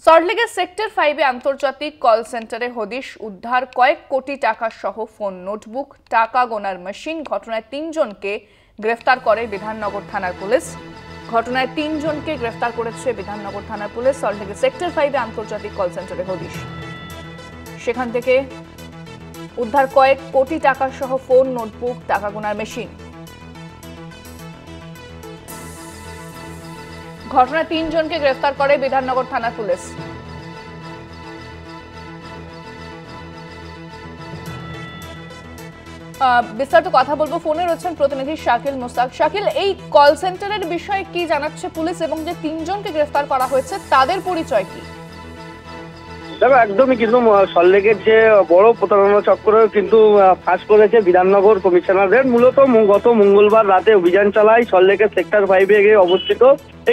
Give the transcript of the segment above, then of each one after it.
সল্টলেকের সেক্টর 5-এ আন্তর্জাতিক কল সেন্টারে হদিশ উদ্ধার কয়েক কোটি টাকা সহ ফোন, নোটবুক, টাকা গোনার মেশিন। ঘটনায় 3 জনকে গ্রেফতার করে বিধাননগর থানার পুলিশ। ঘটনায় 3 জনকে গ্রেফতার করেছে বিধাননগর থানার পুলিশ। সল্টলেকের সেক্টর 5-এ আন্তর্জাতিক কল সেন্টারে হদিশ, সেখান থেকে উদ্ধার কয়েক কোটি টাকা সহ ফোন, নোটবুক, টাকা গোনার মেশিন। ঘটনায় 3 জনকে গ্রেফতার করে বিধাননগর থানার পুলিশ। বিস্তারিত কথা বলবো, ফোনে রয়েছেন প্রতিনিধি শাকিল মুস্তাক। শাকিল, এই কল সেন্টারের বিষয়ে কি জানাচ্ছে পুলিশ এবং যে 3 জনকে গ্রেফতার করা হয়েছে তাদের পরিচয় কি? দেখো, একদমই কিন্তু সল্টলেকের যে বড় প্রতারণা চক্র কিন্তু ফাঁস করেছে বিধাননগর কমিশনারের। মূলত গত মঙ্গলবার রাতে অভিযান চালায় সল্টলেকের সেক্টর 5-এ অবস্থিত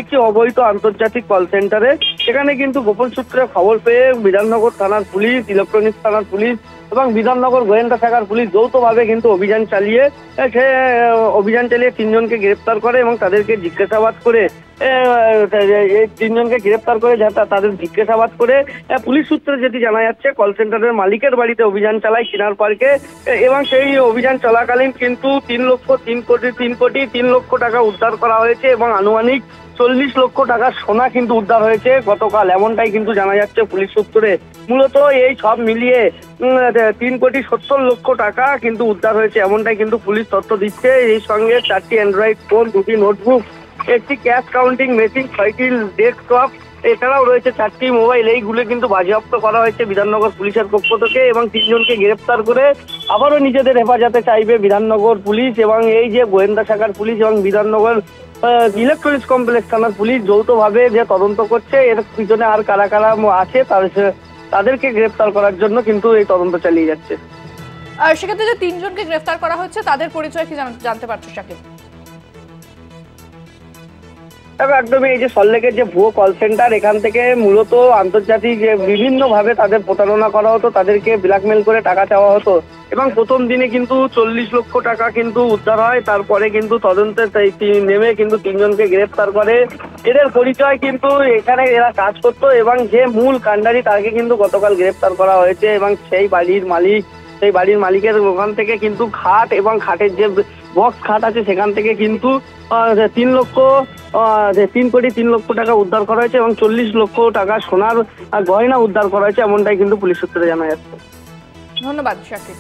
একটি অবৈধ আন্তর্জাতিক কল সেন্টারে। সেখানে কিন্তু গোপন সূত্রে খবর পেয়ে বিধাননগর থানার পুলিশ, ইলেকট্রনিক্স থানার পুলিশ এবং বিধাননগর গোয়েন্দা শাখার পুলিশ যৌথভাবে কিন্তু অভিযান চালিয়ে 3 জনকে গ্রেপ্তার করে এবং তাদেরকে জিজ্ঞাসাবাদ করে তাদের জিজ্ঞাসাবাদ করে পুলিশ সূত্রে যেটি জানা যাচ্ছে, কল সেন্টারের মালিকের বাড়িতে অভিযান চালায় চিনার পার্কে এবং সেই অভিযান চলাকালীন কিন্তু 3 লক্ষ টাকা উদ্ধার করা হয়েছে এবং আনুমানিক 40 লক্ষ টাকার সোনা কিন্তু উদ্ধার হয়েছে গতকাল, এমনটাই কিন্তু জানা যাচ্ছে পুলিশ সূত্রে। মূলত এই সব মিলিয়ে 3,70,00,000 টাকা কিন্তু উদ্ধার হয়েছে, এমনটাই কিন্তু পুলিশ তথ্য দিচ্ছে। এই সঙ্গে 4টি অ্যান্ড্রয়েড ফোন, 2টি নোটবুক, একটি ক্যাশ কাউন্টিং মেশিন, 6টি ডেস্কটপ, এছাড়াও রয়েছে 4টি মোবাইল। এইগুলো কিন্তু বাজেয়াপ্ত করা হয়েছে বিধাননগর পুলিশের পক্ষ থেকে এবং 3 জনকে গ্রেপ্তার করে আবারও নিজেদের হেফাজতে চাইবে বিধাননগর পুলিশ এবং এই যে গোয়েন্দা শাখার পুলিশ এবং বিধাননগর ইলেকট্রনিক্স কমপ্লেক্স থানার পুলিশ যৌথভাবে যে তদন্ত করছে, এর পিছনে আর কারা কারা আছে তাদেরকে গ্রেপ্তার করার জন্য কিন্তু এই তদন্ত চালিয়ে যাচ্ছে। আর সেক্ষেত্রে যে 3 জনকে গ্রেফতার করা হচ্ছে তাদের পরিচয় কি জানতে পারছো শাকিল? একদমই, এই যে সল্টলেকের যে ভুয়ো কল সেন্টার, এখান থেকে মূলত আন্তর্জাতিক বিভিন্ন ভাবে তাদের প্রতারণা করা হতো, তাদেরকে ব্ল্যাকমেল করে টাকা চাওয়া হতো এবং প্রথম দিনে কিন্তু 40 লক্ষ টাকা কিন্তু উদ্ধার হয়। তারপরে কিন্তু তদন্তে নেমে কিন্তু 3 জনকে গ্রেফতার করে। এদের পরিচয় কিন্তু এখানে এরা কাজ করতো এবং যে মূল কাণ্ডারি তাকে কিন্তু গতকাল গ্রেফতার করা হয়েছে এবং সেই বাড়ির মালিকের ওখান থেকে কিন্তু খাট এবং খাটের যে বক্স খাট আছে সেখান থেকে কিন্তু 3 লক্ষ টাকা উদ্ধার করা হয়েছে এবং 40 লক্ষ টাকা সোনার গয়না উদ্ধার করা হয়েছে, এমনটাই কিন্তু পুলিশ সূত্রে জানা যাচ্ছে। ধন্যবাদ শাকিল।